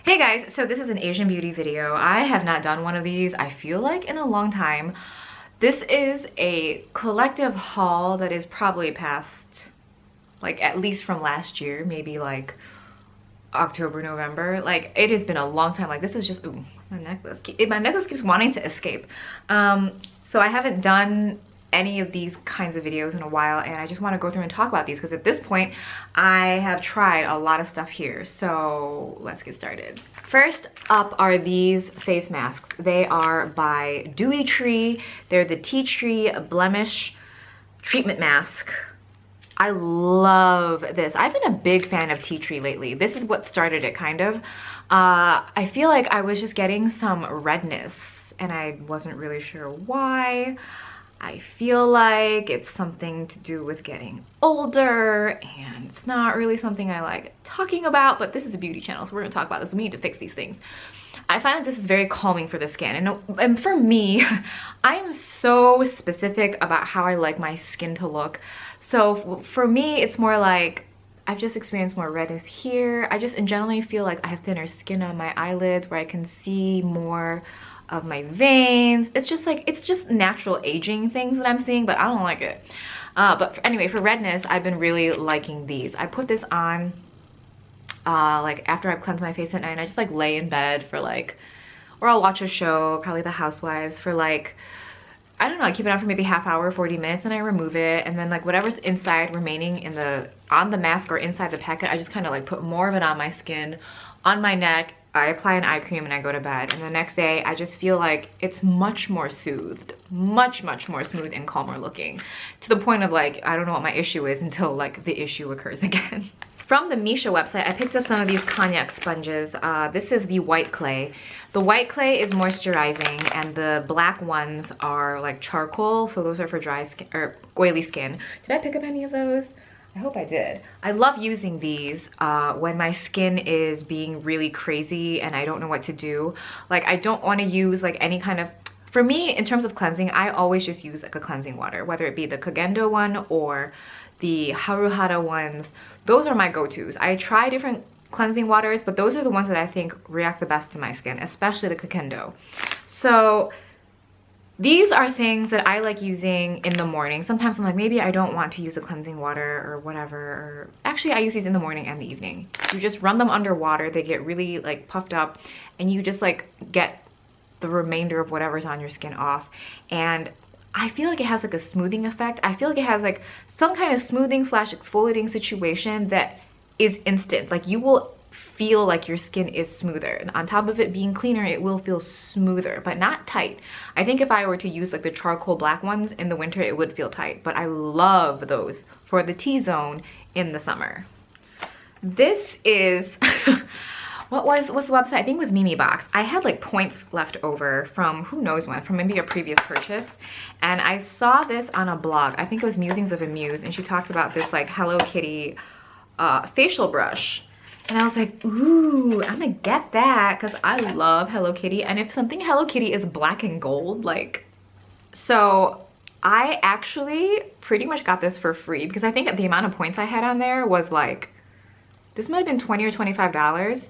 Hey guys, so this is an Asian beauty video. I have not done one of these, I feel like, in a long time. This is a collective haul that is probably past, like, at least from last year, maybe like October, November. Like, it has been a long time. Like, this is just, ooh, my necklace keeps wanting to escape. So I haven't done any of these kinds of videos in a while, and I just want to go through and talk about these because at this point I have tried a lot of stuff here. So let's get started. First up are these face masks. They are by Dewy Tree. They're the Tea Tree Blemish treatment mask. I love this. I've been a big fan of Tea Tree lately. This is what started it, kind of. I feel like I was just getting some redness and I wasn't really sure why. I feel like it's something to do with getting older, and it's not really something I like talking about, but this is a beauty channel, so we're gonna talk about this. We need to fix these things. I find that this is very calming for the skin, and for me, I am so specific about how I like my skin to look. So for me, it's more like I've just experienced more redness here. I just in generally feel like I have thinner skin on my eyelids where I can see more of my veins. It's just like, it's just natural aging things that I'm seeing, but I don't like it. But anyway, for redness, I've been really liking these. I put this on like after I've cleansed my face at night, and I just like lay in bed for like, or I'll watch a show, probably The Housewives, for like, I don't know, I keep it on for maybe half hour, 40 minutes, and I remove it, and then like whatever's inside remaining in on the mask or inside the packet, I just kind of like put more of it on my skin, on my neck. I apply an eye cream and I go to bed, and the next day I just feel like it's much more soothed, much more smooth and calmer looking, to the point of like, I don't know what my issue is until like the issue occurs again. From the Misha website, I picked up some of these cognac sponges. This is the white clay. The white clay is moisturizing, and the black ones are like charcoal, so those are for dry skin or oily skin. Did I pick up any of those? I hope I did. I love using these when my skin is being really crazy and I don't know what to do. Like, I don't want to use like any kind of, for me, in terms of cleansing, I always just use like a cleansing water, whether it be the Kogendo one or the Haruhara ones. Those are my go-tos. I try different cleansing waters, but those are the ones that I think react the best to my skin, especially the Kogendo. So these are things that I like using in the morning. Sometimes I'm like, maybe I don't want to use a cleansing water or whatever. Or actually, I use these in the morning and the evening. You just run them under water. They get really like puffed up, and you just like get the remainder of whatever's on your skin off. And I feel like it has like a smoothing effect. I feel like it has like some kind of smoothing / exfoliating situation that is instant. Like, you will feel like your skin is smoother, and on top of it being cleaner, it will feel smoother, but not tight. I think if I were to use like the charcoal black ones in the winter, it would feel tight, but I love those for the T-zone in the summer. This is what's the website? I think it was Mimi Box. I had like points left over from who knows when, from maybe a previous purchase, and I saw this on a blog. I think it was Musings of a Muse, and she talked about this like Hello Kitty facial brush. And I was like, ooh, I'm gonna get that because I love Hello Kitty. And if something Hello Kitty is black and gold, like, so I actually pretty much got this for free because I think the amount of points I had on there was like, this might have been $20 or $25.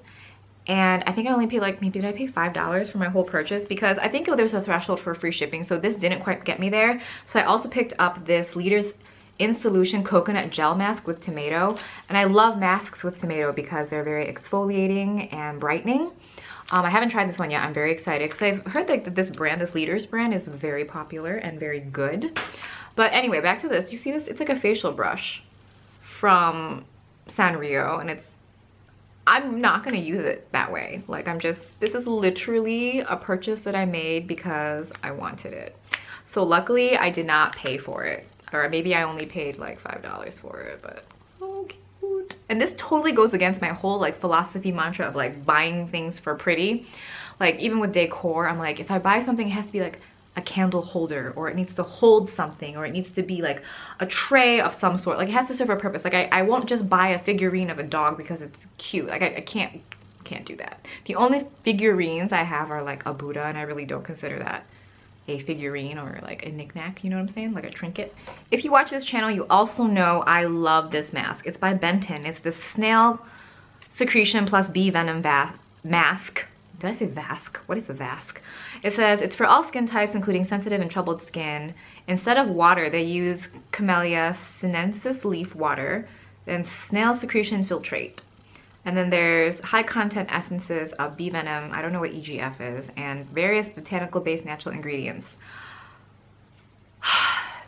And I think I only paid like, maybe did I pay $5 for my whole purchase? Because I think there's a threshold for free shipping. So this didn't quite get me there. So I also picked up this Leaders in Solution Coconut Gel Mask with Tomato. And I love masks with tomato because they're very exfoliating and brightening. I haven't tried this one yet. I'm very excited because I've heard like that this brand, this Leaders brand, is very popular and very good. But anyway, back to this. You see this? It's like a facial brush from Sanrio, and I'm not gonna use it that way. Like, this is literally a purchase that I made because I wanted it. So luckily I did not pay for it. Or maybe I only paid like $5 for it, but so cute. And this totally goes against my whole like philosophy mantra of like buying things for pretty. Like, even with decor, I'm like, if I buy something, it has to be like a candle holder, or it needs to hold something, or it needs to be like a tray of some sort. Like, it has to serve a purpose. Like, I won't just buy a figurine of a dog because it's cute. Like, I can't do that. The only figurines I have are like a Buddha, and I really don't consider that a figurine or like a knickknack, you know what I'm saying? Like a trinket. If you watch this channel, you also know I love this mask. It's by Benton. It's the snail secretion plus bee venom mask. Did I say Vask? What is the Vask? It says it's for all skin types, including sensitive and troubled skin. Instead of water, they use Camellia sinensis leaf water, then snail secretion filtrate. And then there's high content essences of bee venom, I don't know what EGF is, and various botanical based natural ingredients.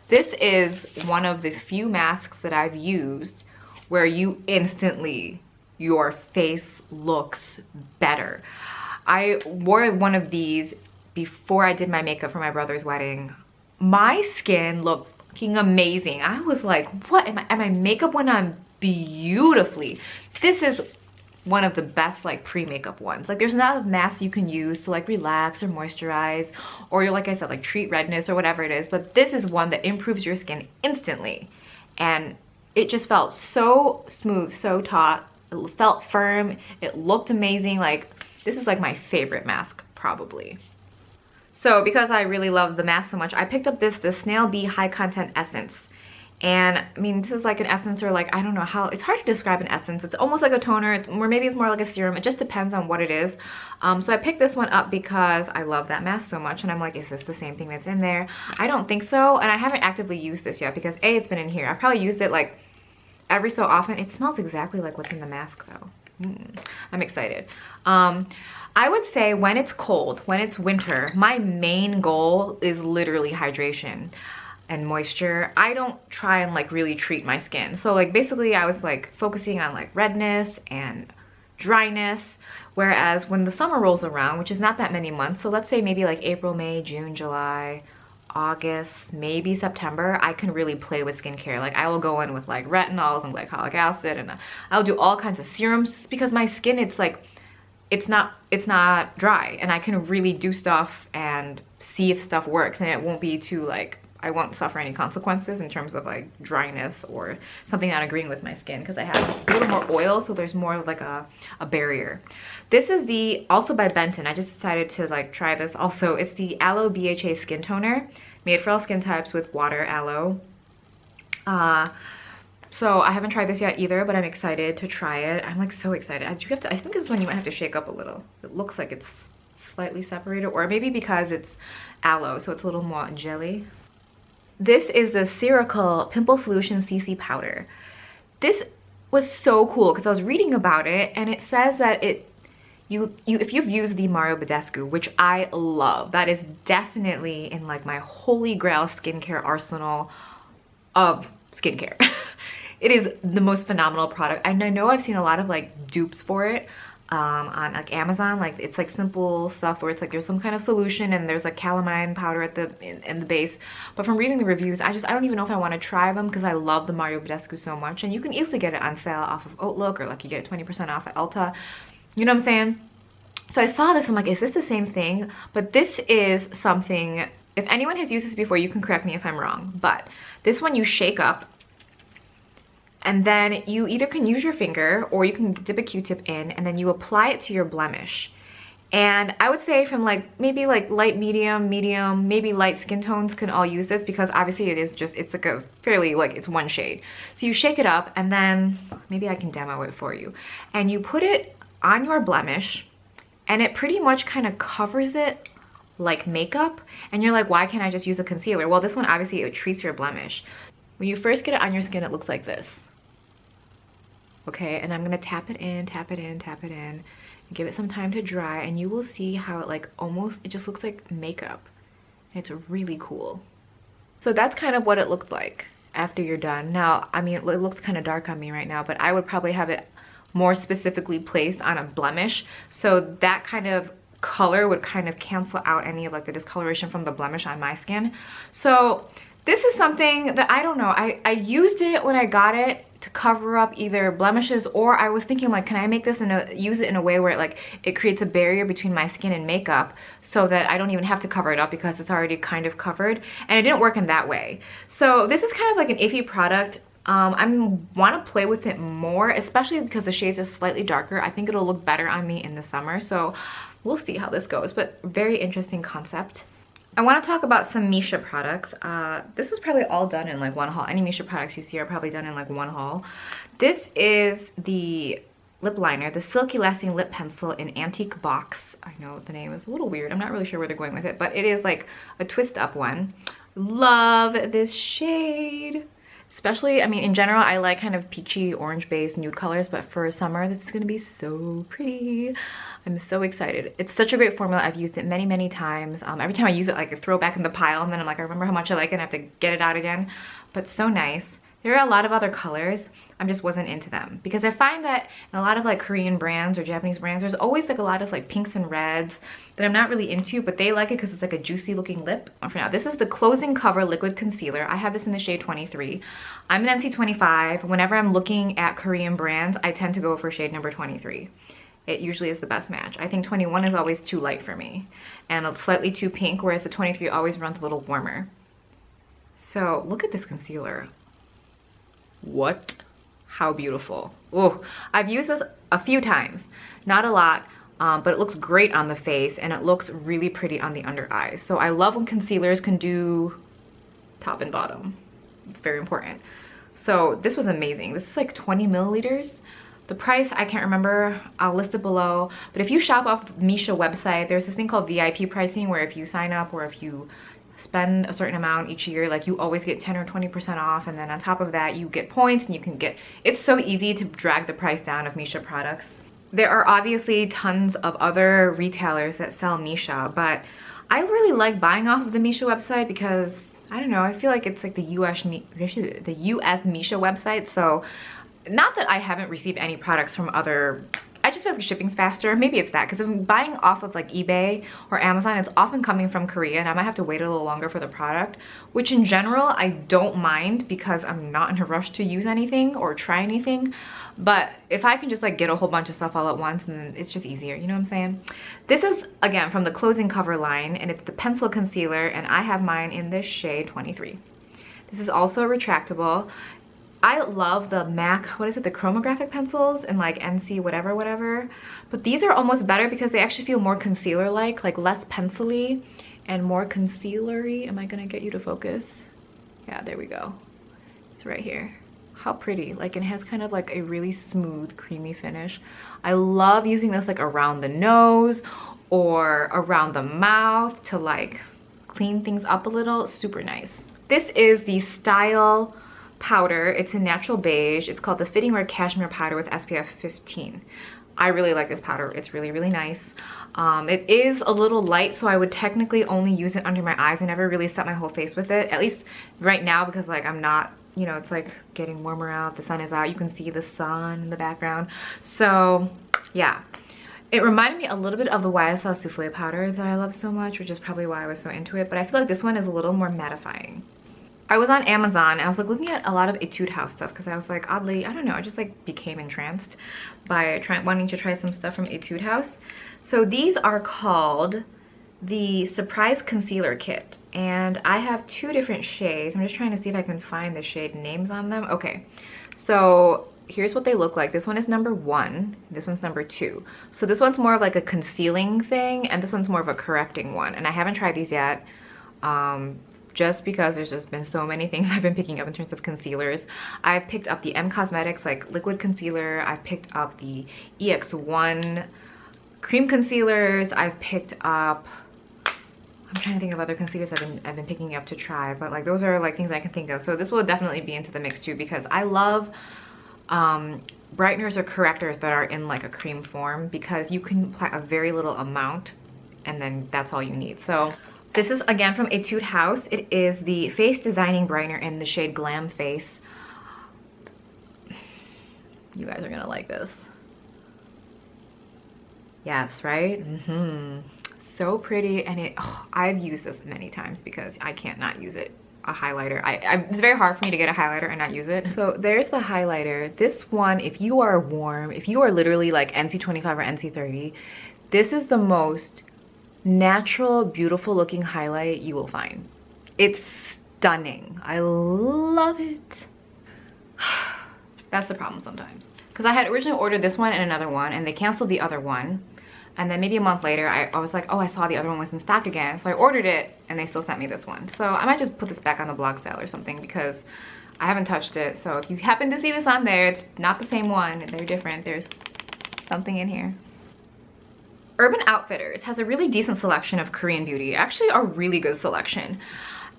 This is one of the few masks that I've used where you instantly, your face looks better. I wore one of these before I did my makeup for my brother's wedding. My skin looked fucking amazing. I was like, what? And my makeup went on beautifully. This is one of the best like pre-makeup ones. Like there's not a mask you can use to like relax or moisturize or like I said, like treat redness or whatever it is. But this is one that improves your skin instantly. And it just felt so smooth, so taut. It felt firm. It looked amazing. Like this is like my favorite mask probably. So because I really love the mask so much, I picked up the Snail Bee High Content Essence. And I mean, this is like an essence, or like, I don't know how, it's hard to describe an essence. It's almost like a toner, or maybe it's more like a serum. It just depends on what it is. So I picked this one up because I love that mask so much. And I'm like, is this the same thing that's in there? I don't think so. And I haven't actively used this yet because A, it's been in here. I've probably used it like every so often. It smells exactly like what's in the mask though. I'm excited. I would say when it's cold, when it's winter, my main goal is literally hydration and moisture. I don't try and like really treat my skin. So like basically I was like focusing on like redness and dryness. Whereas when the summer rolls around, which is not that many months, so let's say maybe like April, May, June, July, August, maybe September, I can really play with skincare. Like I will go in with like retinols and glycolic acid, and I'll do all kinds of serums because my skin, it's like, it's not dry, and I can really do stuff and see if stuff works, and it won't be too like, I won't suffer any consequences in terms of like dryness or something not agreeing with my skin because I have a little more oil, so there's more of like a barrier. This is also by Benton. I just decided to like try this also. It's the Aloe BHA Skin Toner, made for all skin types with water aloe. So I haven't tried this yet either, but I'm excited to try it. I'm like so excited. I think this one you might have to shake up a little. It looks like it's slightly separated, or maybe because it's aloe, so it's a little more jelly. This is the Cerakoll Pimple Solution CC Powder. This was so cool because I was reading about it, and it says that if you've used the Mario Badescu, which I love, that is definitely in like my holy grail skincare arsenal of skincare. It is the most phenomenal product. And I know I've seen a lot of like dupes for it on like Amazon. Like it's like simple stuff where it's like there's some kind of solution and there's like calamine powder at in the base. But from reading the reviews, I don't even know if I want to try them because I love the Mario Badescu so much. And you can easily get it on sale off of Outlook, or like you get 20% off at Ulta. You know what I'm saying? So I saw this, I'm like, is this the same thing? But this is something, if anyone has used this before, you can correct me if I'm wrong. But this one you shake up, and then you either can use your finger or you can dip a Q-tip in, and then you apply it to your blemish. And I would say from like maybe like light, medium, maybe light skin tones can all use this because obviously it's like a fairly like, it's one shade. So you shake it up, and then maybe I can demo it for you. And you put it on your blemish, and it pretty much kind of covers it like makeup. And you're like, why can't I just use a concealer? Well, this one obviously it treats your blemish. When you first get it on your skin, it looks like this. Okay, and I'm gonna tap it in, and give it some time to dry, and you will see how it like it just looks like makeup. It's really cool. So that's kind of what it looked like after you're done. Now, I mean, it looks kind of dark on me right now, but I would probably have it more specifically placed on a blemish, so that kind of color would kind of cancel out any of like the discoloration from the blemish on my skin. So this is something that I don't know, I used it when I got it to cover up either blemishes, or I was thinking like, can I make this use it in a way where it creates a barrier between my skin and makeup so that I don't even have to cover it up because it's already kind of covered, and it didn't work in that way. So this is kind of like an iffy product. I want to play with it more, especially because the shades are slightly darker. I think it'll look better on me in the summer, so we'll see how this goes, but very interesting concept. I want to talk about some Misha products. This was probably all done in like one haul. Any Misha products you see are probably done in like one haul. This is the lip liner, the Silky Lasting Lip Pencil in Antique Box. I know the name is a little weird. I'm not really sure where they're going with it, but it is like a twist up one. Love this shade. Especially, I mean, in general, I like kind of peachy, orange-based nude colors, but for summer, this is gonna be so pretty. I'm so excited. It's such a great formula. I've used it many, many times. Every time I use it, like, I throw it back in the pile, and then I'm like, I remember how much I like it, and I have to get it out again. But so nice. There are a lot of other colors. I just wasn't into them because I find that in a lot of like Korean brands or Japanese brands, there's always like a lot of like pinks and reds that I'm not really into, but they like it because it's like a juicy looking lip. For now, this is the Closing Cover Liquid Concealer. I have this in the shade 23. I'm an NC 25. Whenever I'm looking at Korean brands, I tend to go for shade number 23. It usually is the best match. I think 21 is always too light for me and slightly too pink, whereas the 23 always runs a little warmer. So look at this concealer. What? How beautiful. Oh, I've used this a few times, not a lot, but it looks great on the face and it looks really pretty on the under eyes. So I love when concealers can do top and bottom. It's very important. So this was amazing. This is like 20 milliliters. The price, I can't remember. I'll list it below. But if you shop off the Misha website, there's this thing called VIP pricing where if you sign up or if you spend a certain amount each year, like you always get 10 or 20% off, and then on top of that you get points and you can get, it's so easy to drag the price down of Misha products. There are obviously tons of other retailers that sell Misha, but I really like buying off of the Misha website because I don't know, I feel like it's like the US Misha website. So not that I haven't received any products from other, I just feel like the shipping's faster. Maybe it's that, because if I'm buying off of like eBay or Amazon, it's often coming from Korea and I might have to wait a little longer for the product, which in general, I don't mind because I'm not in a rush to use anything or try anything. But if I can just like get a whole bunch of stuff all at once, then it's just easier, you know what I'm saying? This is, again, from the Closing Cover line, and it's the pencil concealer, and I have mine in this shade 23. This is also retractable. I love the MAC, what is it, the chromographic pencils and like NC whatever, but these are almost better because they actually feel more concealer-like, like less pencil-y and more concealer-y. Am I gonna get you to focus? Yeah, there we go. It's right here. How pretty. Like, it has kind of like a really smooth, creamy finish. I love using this like around the nose or around the mouth to like clean things up a little. Super nice. This is the Style powder. It's a natural beige. It's called the Fitting Wear Cashmere Powder with SPF 15. I really like this powder. It's really, really nice. It is a little light, so I would technically only use it under my eyes. I never really set my whole face with it, at least right now, because like I'm not, you know, it's like getting warmer out, the sun is out, you can see the sun in the background. So yeah, it reminded me a little bit of the YSL Souffle powder that I love so much, which is probably why I was so into it, but I feel like this one is a little more mattifying. I was on Amazon, I was like looking at a lot of Etude House stuff because I was like, oddly, I don't know, I just like became entranced by wanting to try some stuff from Etude House. So these are called the Surprise Concealer Kit, and I have two different shades. I'm just trying to see if I can find the shade names on them. Okay, so here's what they look like. This one is number 1, this one's number 2. So this one's more of like a concealing thing, and this one's more of a correcting one, and I haven't tried these yet. Just because there's just been so many things I've been picking up in terms of concealers. I've picked up the M Cosmetics like liquid concealer. I've picked up the EX1 cream concealers. I've picked up, I'm trying to think of other concealers I've been picking up to try, but like those are like things I can think of. So this will definitely be into the mix too, because I love brighteners or correctors that are in like a cream form, because you can apply a very little amount and then that's all you need. So this is again from Etude House. It is the Face Designing Brightener in the shade Glam Face. You guys are gonna like this. Yes, right? So pretty, and I've used this many times because I can't not use it. A highlighter. It's very hard for me to get a highlighter and not use it. So there's the highlighter. This one, if you are warm, if you are literally like NC25 or NC30, this is the most natural, beautiful looking highlight you will find. It's stunning. I love it. That's the problem sometimes, because I had originally ordered this one and another one, and they canceled the other one, and then maybe a month later I was like, oh, I saw the other one was in stock again, so I ordered it and they still sent me this one. So I might just put this back on the blog sale or something, because I haven't touched it. So if you happen to see this on there, it's not the same one, they're different. There's something in here. Urban Outfitters has a really decent selection of Korean beauty, actually a really good selection.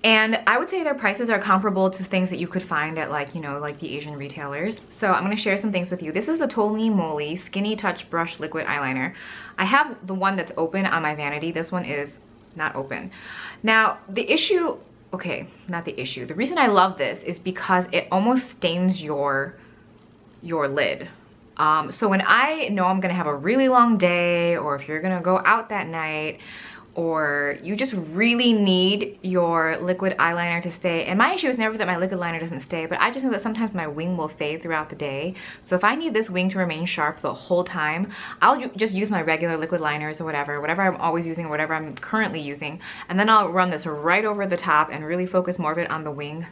And I would say their prices are comparable to things that you could find at like, you know, like the Asian retailers. So I'm gonna share some things with you. This is the Moly Skinny Touch Brush Liquid Eyeliner. I have the one that's open on my vanity. This one is not open. Now, the issue, okay, not the issue. The reason I love this is because it almost stains your lid. So when I know I'm gonna have a really long day, or if you're gonna go out that night, or you just really need your liquid eyeliner to stay, and my issue is never that my liquid liner doesn't stay, but I just know that sometimes my wing will fade throughout the day. So if I need this wing to remain sharp the whole time, I'll just use my regular liquid liners or whatever I'm always using, or whatever I'm currently using, and then I'll run this right over the top and really focus more of it on the wing.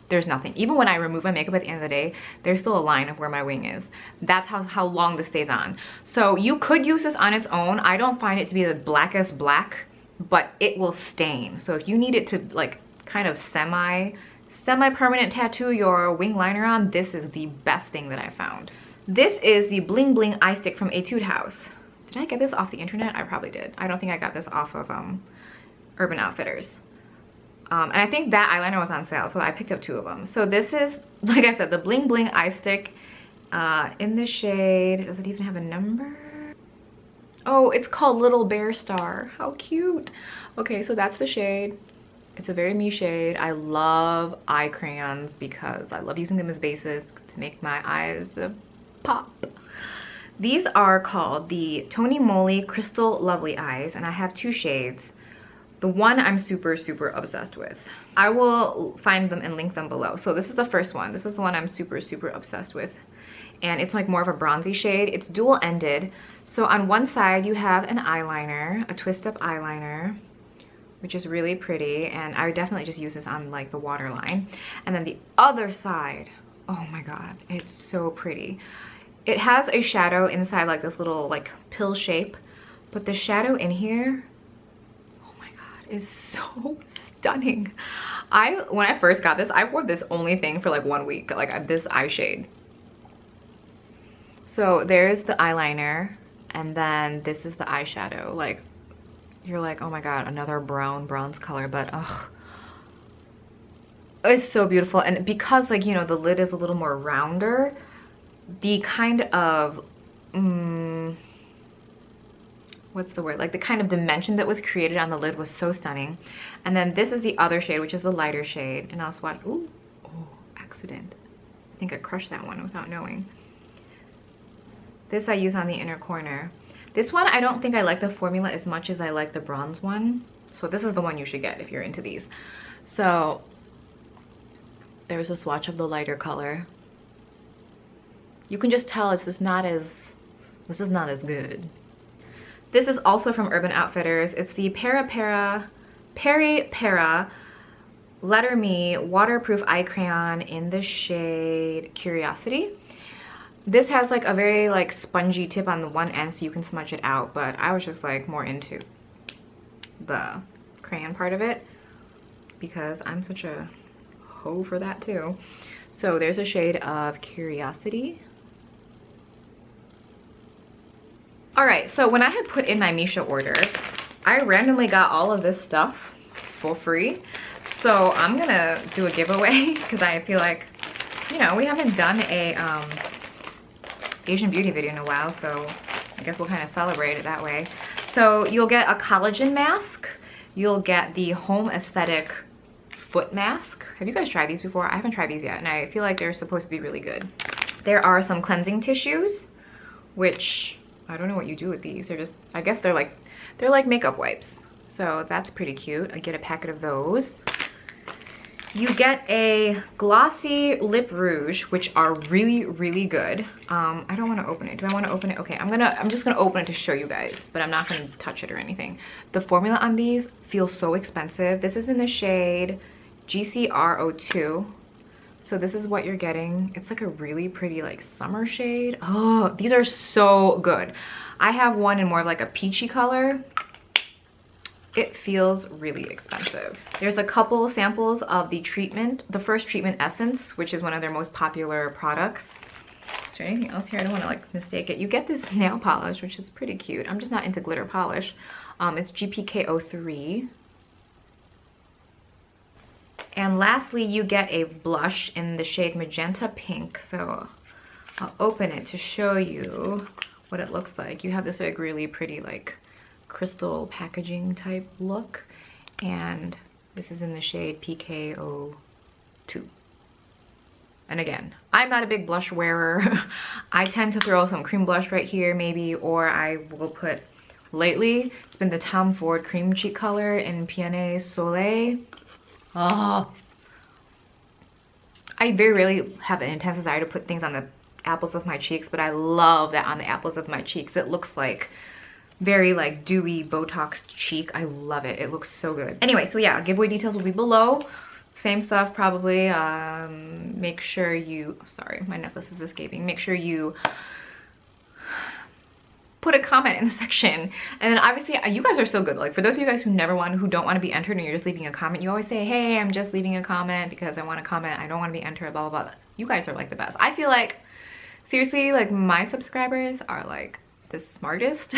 There's nothing. Even when I remove my makeup at the end of the day, there's still a line of where my wing is. That's how long this stays on. So you could use this on its own. I don't find it to be the blackest black, but it will stain. So if you need it to like kind of semi-permanent tattoo your wing liner on, this is the best thing that I found. This is the Bling Bling Eye Stick from Etude House. Did I get this off the internet? I probably did. I don't think I got this off of Urban Outfitters. And I think that eyeliner was on sale, so I picked up 2 of them. So this is, like I said, the Bling Bling Eye Stick in the shade, does it even have a number? Oh, it's called Little Bear Star. How cute. Okay, so that's the shade. It's a very me shade. I love eye crayons because I love using them as bases to make my eyes pop. These are called the Moly Crystal Lovely Eyes, and I have 2 shades. The one I'm super obsessed with. I will find them and link them below. So this is the first one. This is the one I'm super obsessed with. And it's like more of a bronzy shade. It's dual ended. So on one side you have an eyeliner, a twist up eyeliner, which is really pretty. And I would definitely just use this on like the waterline. And then the other side, oh my God, it's so pretty. It has a shadow inside like this little like pill shape, but the shadow in here, is so stunning. When I first got this, I wore this only thing for like 1 week, like this eye shade. So there's the eyeliner, and then this is the eyeshadow. Like, you're like, oh my God, another bronze color, but ugh, it's so beautiful. And because like, you know, the lid is a little more rounder, the kind of what's the word, like the kind of dimension that was created on the lid was so stunning. And then this is the other shade, which is the lighter shade, and I'll swatch. Ooh, oh, accident. I think I crushed that one without knowing. This I use on the inner corner. This one, I don't think I like the formula as much as I like the bronze one, so this is the one you should get if you're into these. So there's a swatch of the lighter color. You can just tell this is not as good. This is also from Urban Outfitters. It's the Peripera Letter Me Waterproof Eye Crayon in the shade Curiosity. This has like a very like spongy tip on the one end so you can smudge it out, but I was just like more into the crayon part of it because I'm such a hoe for that too. So there's a shade of Curiosity. All right, so when I had put in my Misha order, I randomly got all of this stuff for free. So I'm gonna do a giveaway because I feel like, you know, we haven't done a Asian beauty video in a while, so I guess we'll kind of celebrate it that way. So you'll get a collagen mask. You'll get the Home Aesthetic foot mask. Have you guys tried these before? I haven't tried these yet, and I feel like they're supposed to be really good. There are some cleansing tissues, which I don't know what you do with these. They're just, I guess they're like makeup wipes. So that's pretty cute. I get a packet of those. You get a glossy lip rouge, which are really good. I don't want to open it. Do I want to open it? Okay, I'm just gonna open it to show you guys, but I'm not gonna touch it or anything. The formula on these feels so expensive. This is in the shade GCR02. So this is what you're getting. It's like a really pretty like summer shade. Oh, these are so good. I have one in more of like a peachy color. It feels really expensive. There's a couple samples of the treatment, the first treatment essence, which is one of their most popular products. Is there anything else here? I don't want to like mistake it. You get this nail polish, which is pretty cute. I'm just not into glitter polish. It's GPK03. And lastly, you get a blush in the shade Magenta Pink. So I'll open it to show you what it looks like. You have this like really pretty like crystal packaging type look. And this is in the shade PK02. And again, I'm not a big blush wearer. I tend to throw some cream blush right here maybe, or I will put, lately, it's been the Tom Ford cream cheek color in Piene Soleil. Oh, I very rarely have an intense desire to put things on the apples of my cheeks, but I love that on the apples of my cheeks. It looks like very like dewy Botox cheek. I love it. It looks so good. Anyway, so yeah, giveaway details will be below. Same stuff probably. Make sure you, sorry, my necklace is escaping. Make sure you put a comment in the section. And then obviously you guys are so good. Like for those of you guys who don't want to be entered and you're just leaving a comment, you always say, hey, I'm just leaving a comment because I want to comment. I don't want to be entered, blah, blah, blah. You guys are like the best. I feel like, seriously, like my subscribers are like the smartest,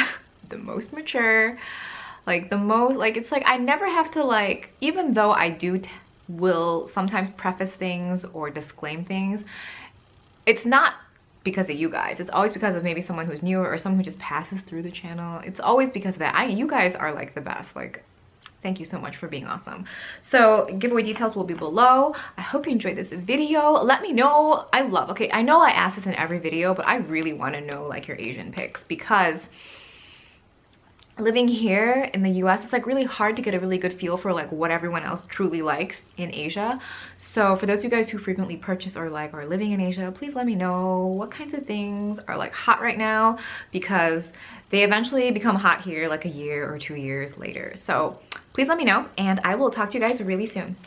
the most mature, like the most, like it's like I never have to like, even though I will sometimes preface things or disclaim things, it's not because of you guys. It's always because of maybe someone who's newer or someone who just passes through the channel. It's always because of that. You guys are like the best. Like, thank you so much for being awesome. So giveaway details will be below. I hope you enjoyed this video. Let me know. Okay, I know I ask this in every video, but I really want to know like your Asian picks, because living here in the US, it's like really hard to get a really good feel for like what everyone else truly likes in Asia. So for those of you guys who frequently purchase or like are living in Asia, please let me know what kinds of things are like hot right now, because they eventually become hot here like a year or 2 years later. So please let me know, and I will talk to you guys really soon.